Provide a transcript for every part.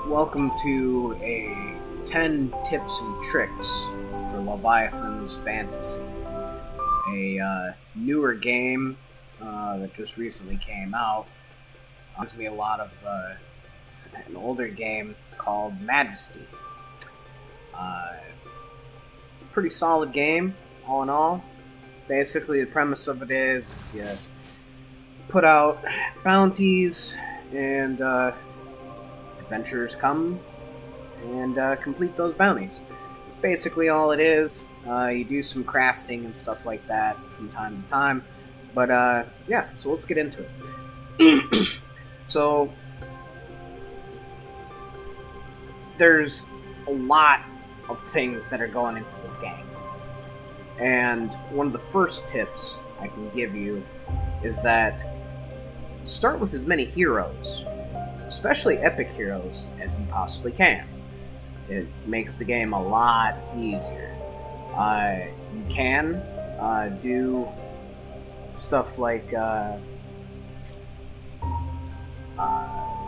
Welcome to a 10 tips and tricks for Leviathan's Fantasy, a newer game that just recently came out. Gives me a lot of an older game called Majesty. It's a pretty solid game, all in all. Basically, the premise of it is you put out bounties and adventurers come and complete those bounties. It's basically all it is. You do some crafting and stuff like that from time to time. But yeah, so let's get into it. So there's a lot of things that are going into this game. And one of the first tips I can give you is that start with as many heroes, especially epic heroes, as you possibly can. It makes the game a lot easier. You can do stuff like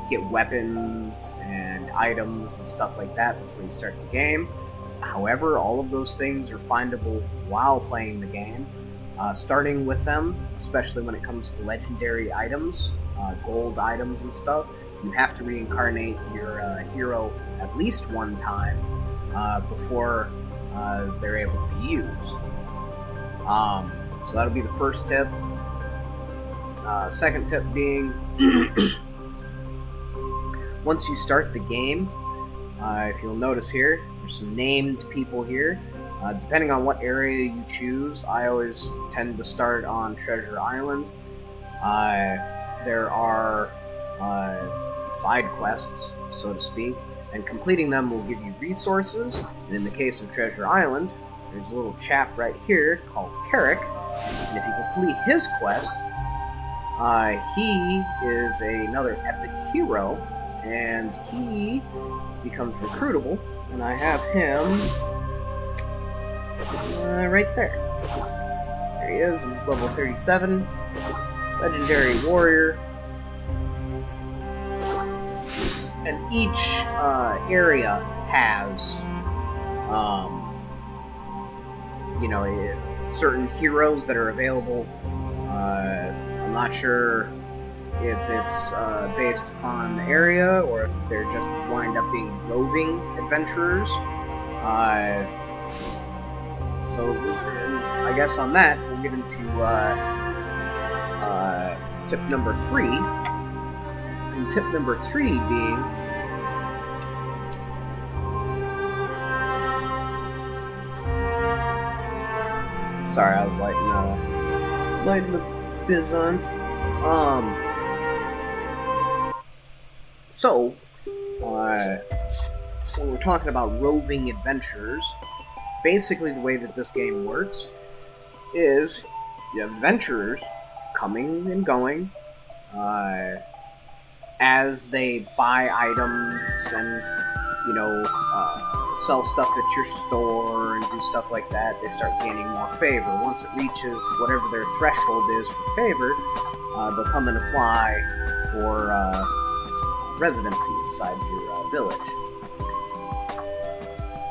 get weapons and items and stuff like that before you start the game. However, all of those things are findable while playing the game. Starting with them, especially when it comes to legendary items, gold items and stuff, you have to reincarnate your hero at least one time before they're able to be used. So that'll be the first tip. Second tip being, once you start the game, if you'll notice here, there's some named people here. Depending on what area you choose, I always tend to start on Treasure Island. There are side quests, so to speak, and completing them will give you resources. And in the case of Treasure Island, there's a little chap right here called Carrick, and if you complete his quest, he is another epic hero, and he becomes recruitable, and I have him right there. There he is, he's level 37, legendary warrior. And each area has, certain heroes that are available. I'm not sure if it's based upon the area or if they're just wind up being roving adventurers. So I guess on that, we'll get into tip number 3. And tip number 3 being, sorry, I was lighting the bizunt. So when we're talking about roving adventurers, basically the way that this game works is you have adventurers coming and going as they buy items and sell stuff at your store and do stuff like that. They start gaining more favor. Once it reaches whatever their threshold is for favor, they'll come and apply for residency inside your village.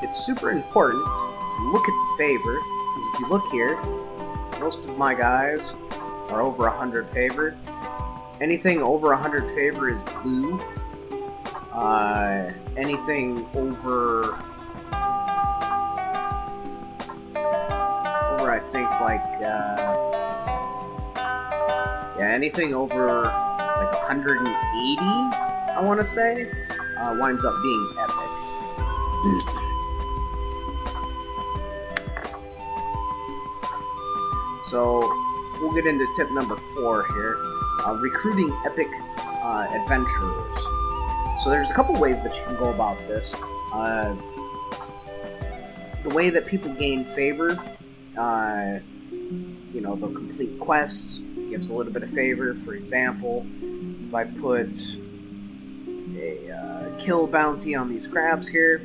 It's super important to look at the favor, because if you look here, most of my guys are over 100 favor. Anything over 100 favor is blue. Anything over I think anything over like 180, I want to say, winds up being epic. So we'll get into tip number 4 here, recruiting epic adventurers. So there's a couple ways that you can go about this. The way that people gain favor, they'll complete quests, gives a little bit of favor. For example, if I put a kill bounty on these crabs here,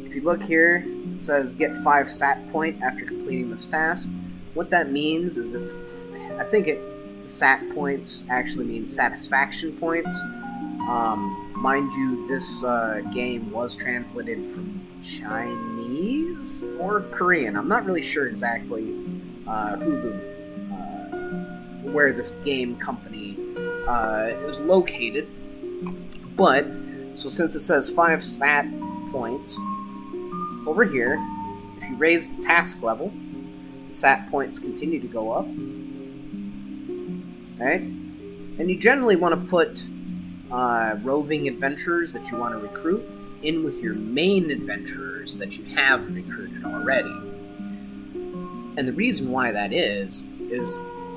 if you look here, it says get 5 sat point after completing this task. What that means is sat points actually mean satisfaction points. Mind you, this game was translated from Chinese or Korean. I'm not really sure exactly where this game company is located. But, so since it says 5 stat points, over here, if you raise the task level, the stat points continue to go up. Okay? And you generally want to put roving adventurers that you want to recruit in with your main adventurers that you have recruited already. And the reason why that is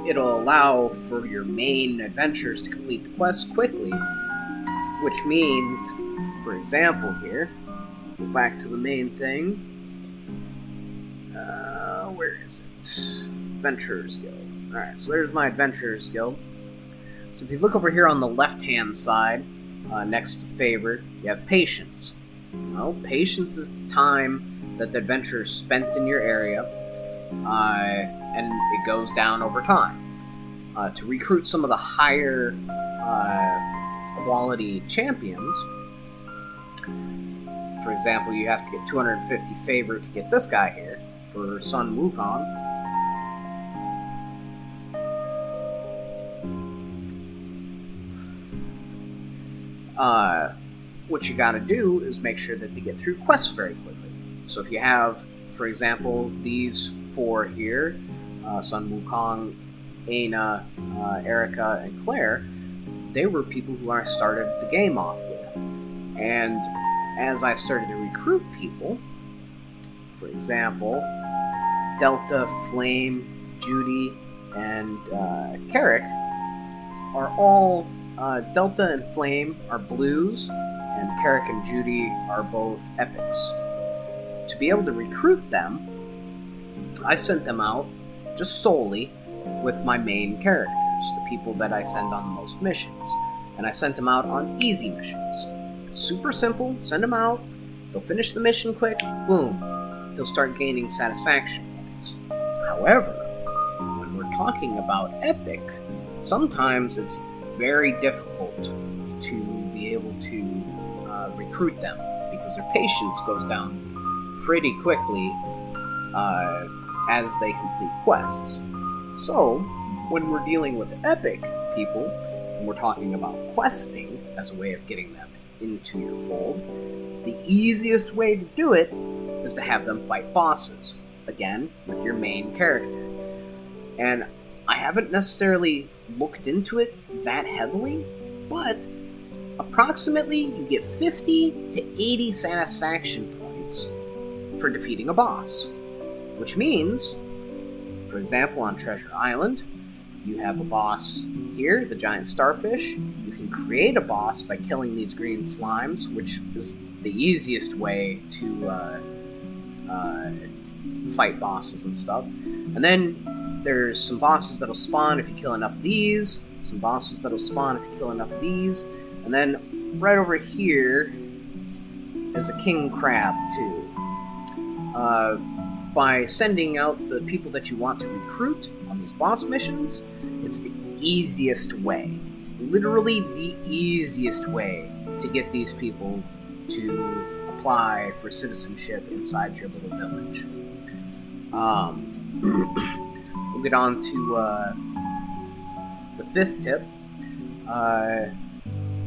it'll allow for your main adventurers to complete the quest quickly, which means, for example here, go back to the main thing. Where is it? Adventurers Guild. Alright, so there's my Adventurers Guild. So if you look over here on the left-hand side, next to favor, you have patience. Well, patience is the time that the adventurer spent in your area, and it goes down over time. To recruit some of the higher quality champions, for example, you have to get 250 favor to get this guy here, for Sun Wukong. What you gotta do is make sure that they get through quests very quickly. So if you have, for example, these 4 here, Sun Wukong, Aina, Erica, and Claire, they were people who I started the game off with. And as I started to recruit people, for example, Delta, Flame, Judy, and Carrick are all Delta and Flame are blues, and Carrick and Judy are both epics. To be able to recruit them, I sent them out just solely with my main characters, the people that I send on the most missions. And I sent them out on easy missions. It's super simple, send them out, they'll finish the mission quick, boom, he'll start gaining satisfaction points. However, when we're talking about epic, sometimes it's very difficult to be able to recruit them because their patience goes down pretty quickly as they complete quests. So, when we're dealing with epic people, and we're talking about questing as a way of getting them into your fold, the easiest way to do it is to have them fight bosses, again, with your main character. And I haven't necessarily looked into it that heavily, but approximately you get 50 to 80 satisfaction points for defeating a boss. Which means, for example, on Treasure Island, you have a boss here, the giant starfish. You can create a boss by killing these green slimes, which is the easiest way to fight bosses and stuff. And then there's some bosses that'll spawn if you kill enough of these, some bosses that'll spawn if you kill enough of these, and then right over here is a king crab too. By sending out the people that you want to recruit on these boss missions, it's the easiest way, literally the easiest way to get these people to apply for citizenship inside your little village. We'll get on to the 5th tip,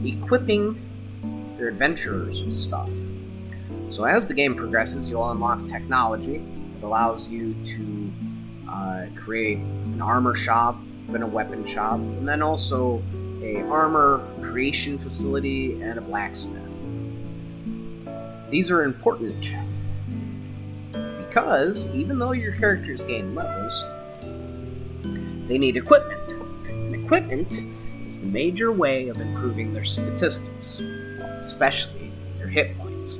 equipping your adventurers with stuff. So as the game progresses, you'll unlock technology that allows you to create an armor shop and a weapon shop, and then also a armor creation facility and a blacksmith. These are important because even though your characters gain levels, they need equipment. And equipment is the major way of improving their statistics, especially their hit points.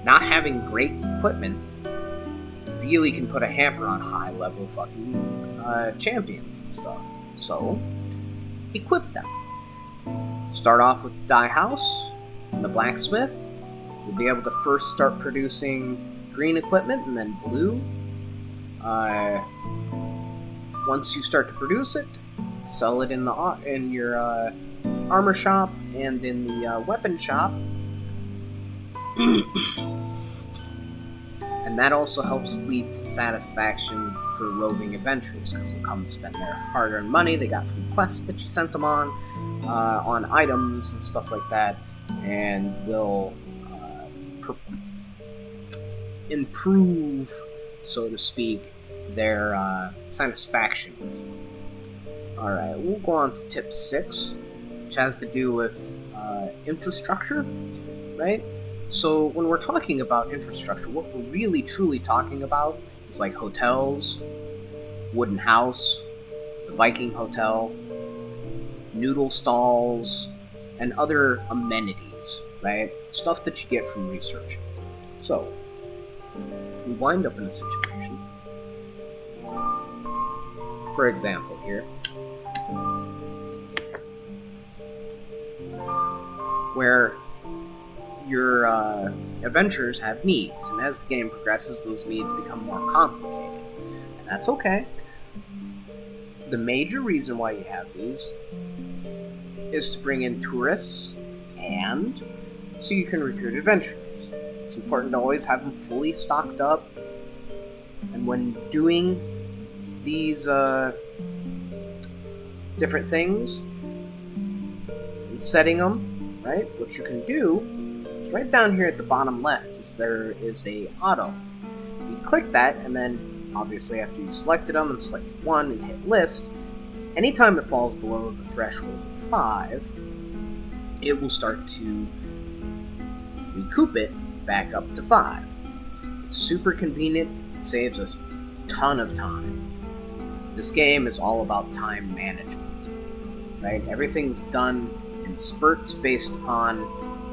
Not having great equipment really can put a hamper on high-level fucking champions and stuff. So, equip them. Start off with the dye house and the blacksmith. You'll be able to first start producing green equipment and then blue. Once you start to produce it, sell it in your armor shop and in the weapon shop. And that also helps lead to satisfaction for roving adventurers, because they'll come spend their hard-earned money they got from quests that you sent them on items and stuff like that, and will improve, so to speak, their satisfaction with you. Alright, we'll go on to tip 6, which has to do with infrastructure, right? So when we're talking about infrastructure, what we're really truly talking about is like hotels, wooden house, the Viking hotel, noodle stalls, and other amenities, right? Stuff that you get from research. So, we wind up in a situation, for example here, where your adventurers have needs, and as the game progresses, those needs become more complicated. And that's okay. The major reason why you have these is to bring in tourists, and so you can recruit adventurers. It's important to always have them fully stocked up, and when doing these different things and setting them, right, what you can do is right down here at the bottom left there is a auto. You click that, and then obviously after you've selected them and selected one and hit list, anytime it falls below the threshold of 5, it will start to recoup it back up to 5. It's super convenient. It saves us a ton of time. This game is all about time management, right? Everything's done in spurts based upon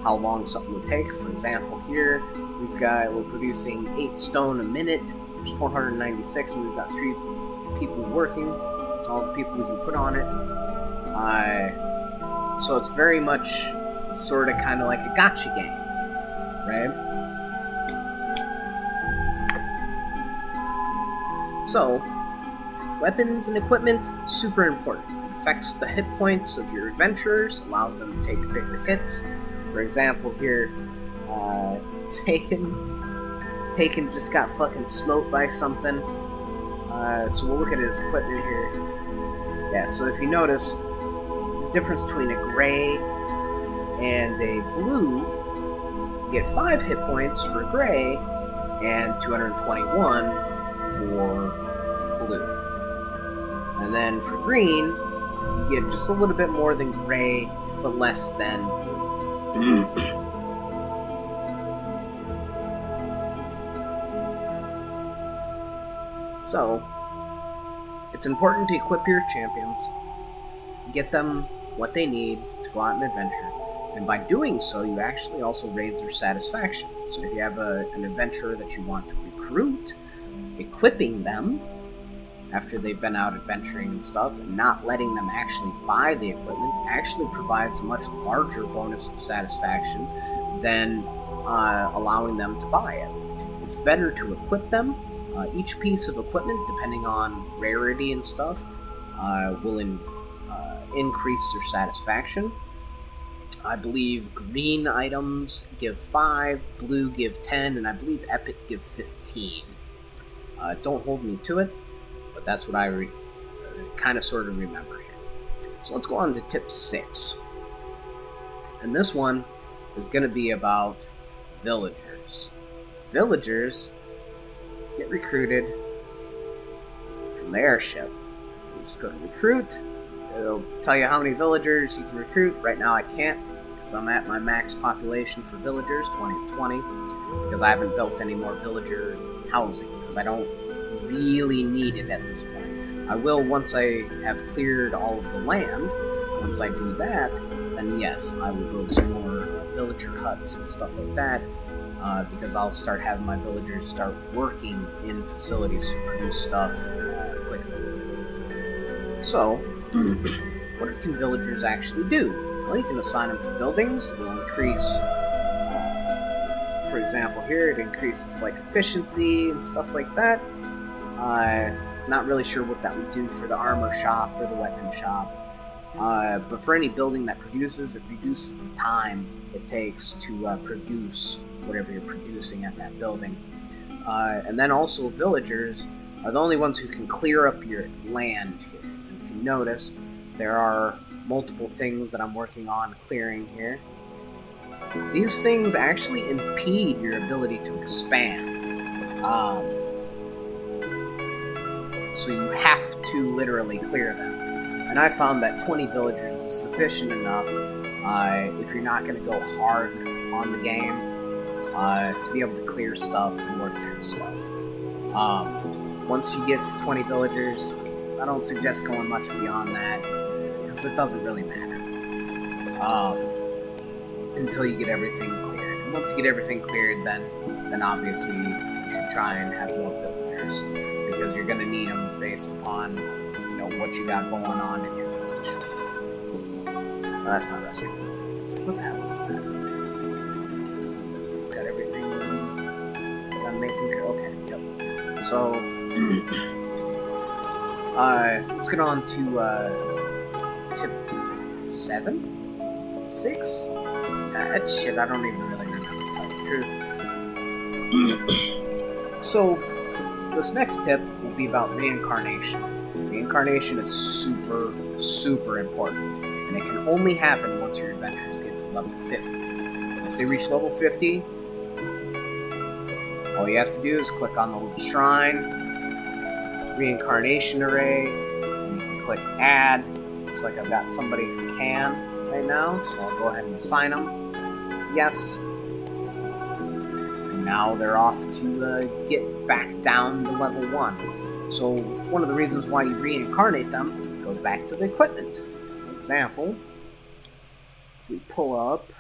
how long something would take. For example, here we're producing 8 stone a minute. There's 496, and we've got 3 people working. It's all the people we can put on it. So it's very much sort of kind of like a gacha game, right? So, weapons and equipment, super important. It affects the hit points of your adventurers, allows them to take bigger hits. For example, here, Taken just got fucking smoked by something. So we'll look at his equipment here. Yeah, so if you notice, the difference between a gray and a blue, you get 5 hit points for gray and 221 for blue. And then for green, you get just a little bit more than gray, but less than blue. So, it's important to equip your champions, get them what they need to go out and adventure, and by doing so, you actually also raise their satisfaction. So if you have an adventurer that you want to recruit, equipping them after they've been out adventuring and stuff, and not letting them actually buy the equipment actually provides a much larger bonus to satisfaction than allowing them to buy it. It's better to equip them. Each piece of equipment, depending on rarity and stuff, will increase their satisfaction. I believe green items give 5, blue give 10, and I believe epic give 15. Don't hold me to it, but that's what I kind of sort of remember here. So let's go on to tip 6. And this one is going to be about villagers. Villagers get recruited from the airship. You just go to recruit. It'll tell you how many villagers you can recruit. Right now I can't, because I'm at my max population for villagers, 20 of 20, because I haven't built any more villager housing, because I don't really need it at this point. I will once I have cleared all of the land. Once I do that, then yes, I will build some more villager huts and stuff like that, because I'll start having my villagers start working in facilities to produce stuff quicker. So, what can villagers actually do? Well, you can assign them to buildings. It'll increase, for example here, it increases like efficiency and stuff like that. Not really sure what that would do for the armor shop or the weapon shop. But for any building that produces, it reduces the time it takes to produce whatever you're producing at that building. And then also villagers are the only ones who can clear up your land here. And if you notice, there are multiple things that I'm working on clearing here. These things actually impede your ability to expand. So you have to literally clear them. And I found that 20 villagers is sufficient enough if you're not going to go hard on the game to be able to clear stuff and work through stuff. Once you get to 20 villagers, I don't suggest going much beyond that because it doesn't really matter until you get everything cleared. And once you get everything cleared, then obviously you should try and have more villagers because you're going to need them based upon what you got going on in your village. Well, that's my restaurant. So what the hell is that? Got everything I'm making. Okay, yep. So let's get on to tip 7? 6? Shit, I don't even really remember, to tell you the truth. So this next tip will be about reincarnation. Reincarnation is super, super important, and it can only happen once your adventurers get to level 50. Once they reach level 50, all you have to do is click on the little shrine, reincarnation array, and you can click add. Looks like I've got somebody who can right now, so I'll go ahead and assign them. Yes. And now they're off to get back down to level 1. So one of the reasons why you reincarnate them goes back to the equipment. For example, if we pull up,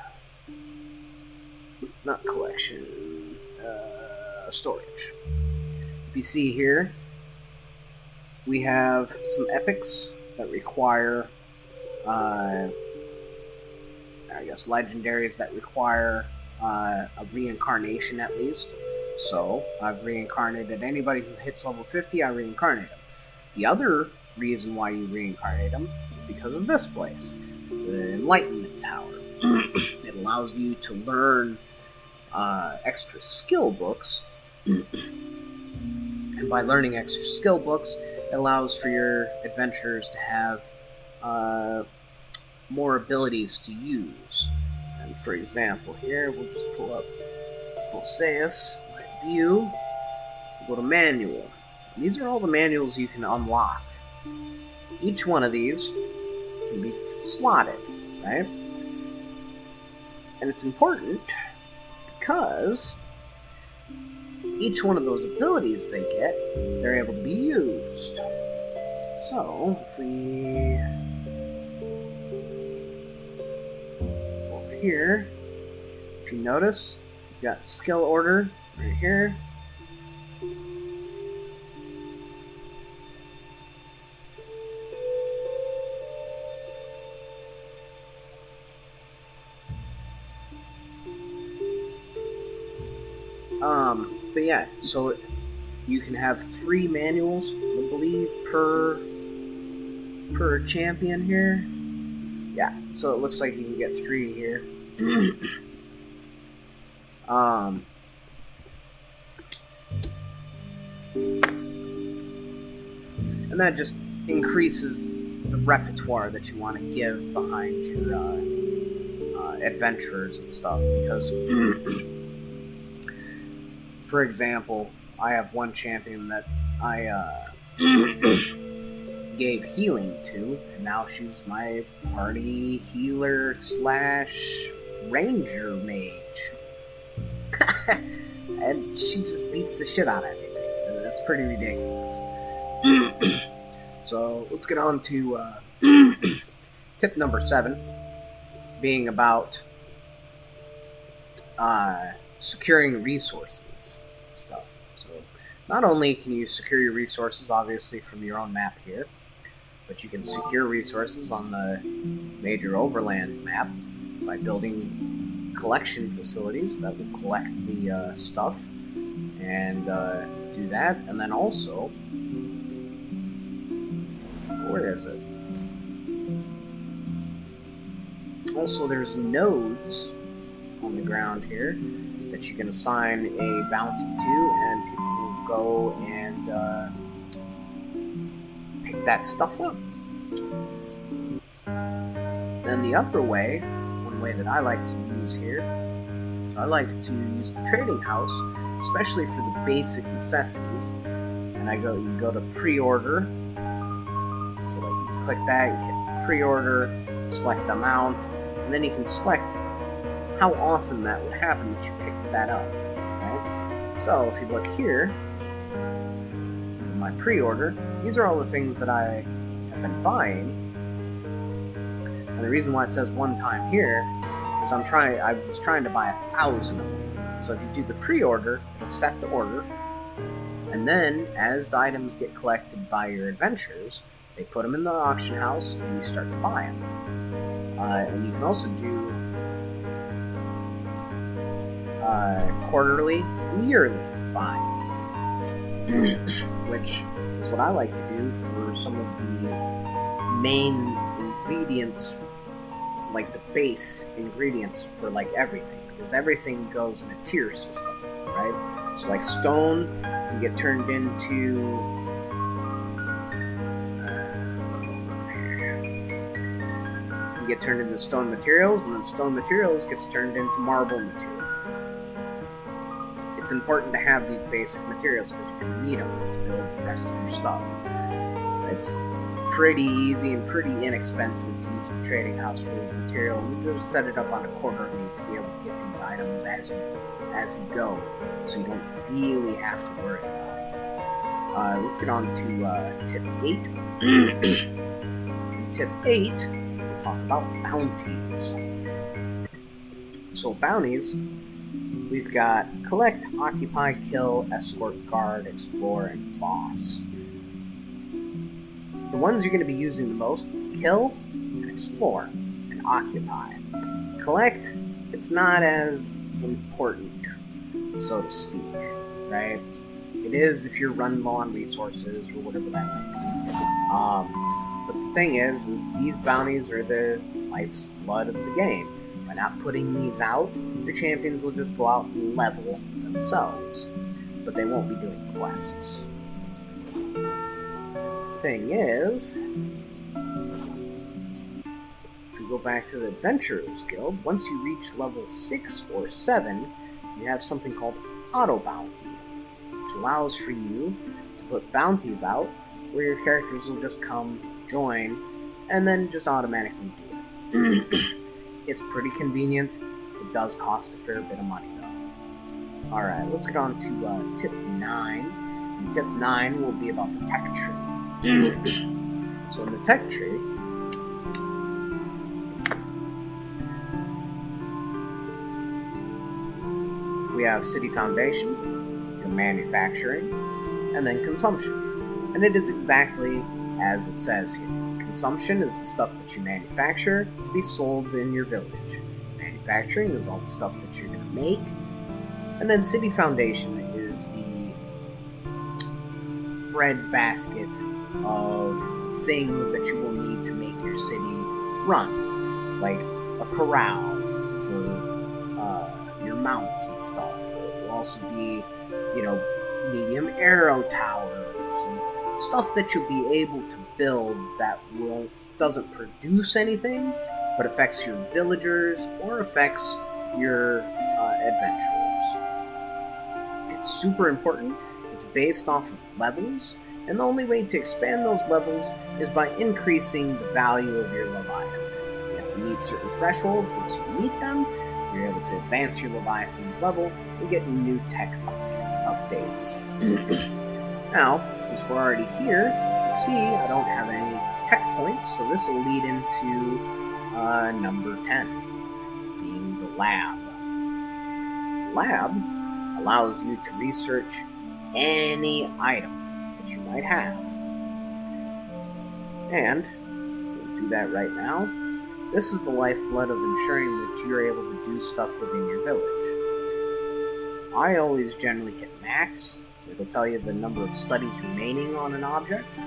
not collection, storage. If you see here, we have some epics that require, I guess, legendaries that require a reincarnation at least. So, I've reincarnated anybody who hits level 50, I reincarnate them. The other reason why you reincarnate them is because of this place, the Enlightenment Tower. It allows you to learn extra skill books, and by learning extra skill books, it allows for your adventurers to have more abilities to use. And for example, here, we'll just pull up Bolseus. View, go to manual. These are all the manuals you can unlock. Each one of these can be slotted, right? And it's important because each one of those abilities they get, they're able to be used. So, if we go over here, if you notice, you've got skill order right here. But yeah, so you can have 3 manuals, I believe, per champion here. Yeah, so it looks like you can get 3 here. And that just increases the repertoire that you want to give behind your adventurers and stuff, because for example, I have one champion that I gave healing to, and now she's my party healer / ranger mage. And she just beats the shit out of everything. That's pretty ridiculous. So let's get on to tip number 7, being about securing resources and stuff. So not only can you secure your resources, obviously, from your own map here, but you can secure resources on the major overland map by building collection facilities that will collect the stuff and do that. And then also, where is it? Also, there's nodes on the ground here that you can assign a bounty to, and people will go and pick that stuff up. Then the other way, one way that I like to use here, is I like to use the trading house, especially for the basic necessities. And you go to pre-order. So like you click that, you hit pre-order, select the amount, and then you can select how often that would happen that you pick that up. Right? So if you look here, in my pre-order, these are all the things that I have been buying. And the reason why it says one time here is I was trying to buy 1,000 of them. So if you do the pre-order, it'll set the order, and then as the items get collected by your adventurers, they put them in the auction house, and you start to buy them. And you can also do quarterly and yearly buying, which is what I like to do for some of the main ingredients, like the base ingredients for like everything, because everything goes in a tier system, right? So like stone can get turned into stone materials, and then stone materials gets turned into marble material. It's important to have these basic materials because you're going to need them to build the rest of your stuff. It's pretty easy and pretty inexpensive to use the trading house for these materials. You just set it up on a quarterly to be able to get these items as you go, so you don't really have to worry about it. Let's get on to tip 8. In tip 8, we'll talk about bounties. So bounties, we've got collect, occupy, kill, escort, guard, explore, and boss. The ones you're going to be using the most is kill, and explore, and occupy. Collect, it's not as important, so to speak, right? It is if you're running low on resources or whatever that might be. But the thing is these bounties are the life's blood of the game. By not putting these out, your champions will just go out and level themselves, but they won't be doing quests. Thing is, if we go back to the Adventurers Guild, once you reach level 6 or 7, you have something called Auto Bounty, which allows for you to put bounties out where your characters will just come, join, and then just automatically do it. It's pretty convenient. It does cost a fair bit of money, though. Alright, let's get on to tip 9. And tip 9 will be about the tech tree. So in the tech tree, we have city foundation, your manufacturing, and then consumption. And it is exactly as it says here. Consumption is the stuff that you manufacture to be sold in your village. Manufacturing is all the stuff that you're going to make. And then city foundation is the breadbasket of things that you will need to make your city run, like a corral for your mounts and stuff. It will also be, medium arrow towers and stuff that you'll be able to build that doesn't produce anything, but affects your villagers or affects your adventurers. It's super important. It's based off of levels. And the only way to expand those levels is by increasing the value of your Leviathan. You have to meet certain thresholds. Once you meet them, you're able to advance your Leviathan's level and get new tech updates. Now, since we're already here, you can see I don't have any tech points, so this will lead into number 10, being the lab. The lab allows you to research any item that you might have. And we'll do that right now. This is the lifeblood of ensuring that you're able to do stuff within your village. I always generally hit max. It'll tell you the number of studies remaining on an object.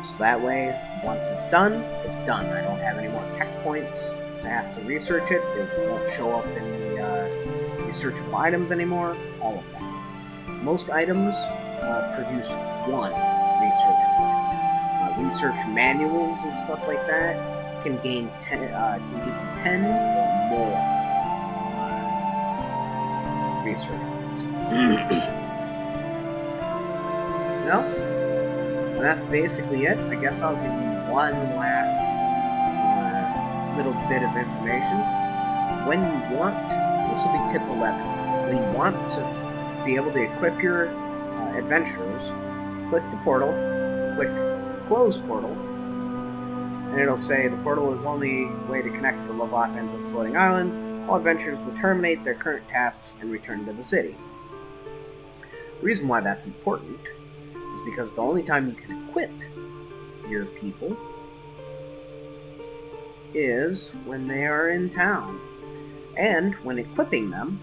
So that way, once it's done, it's done. I don't have any more tech points to have to research it. It won't show up in the researchable items anymore. All of that. Most items produce one research point. Research manuals and stuff like that can gain 10, can give you 10 or more research points. No, and that's basically it. I guess I'll give you one last little bit of information. When you want, this will be tip 11. When you want to be able to equip your adventurers, click the portal, click close portal, and it'll say the portal is only way to connect the leviathan to the floating island. All adventurers will terminate their current tasks and return to the city. The reason why that's important is because the only time you can equip your people is when they are in town. And when equipping them,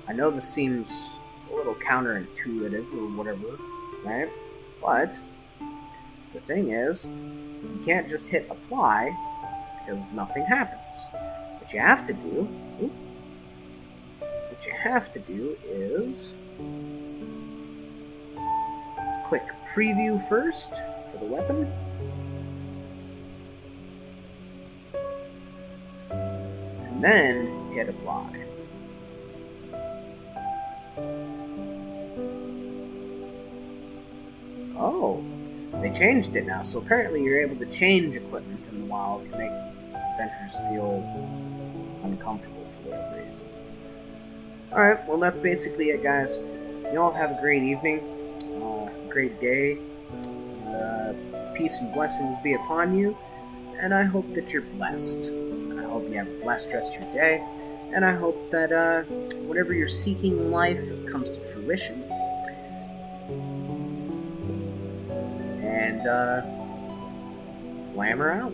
I know this seems a little counterintuitive or whatever, right? But the thing is, you can't just hit apply because nothing happens. What you have to do is click preview first for the weapon. And then hit apply. Oh, they changed it now, so apparently you're able to change equipment in the wild to make adventurers feel uncomfortable for whatever reason. Alright, well that's basically it, guys. You all have a great evening, great day. Peace and blessings be upon you, and I hope that you're blessed. I hope you have a blessed rest of your day, and I hope that whatever you're seeking in life comes to fruition. And Flammer out.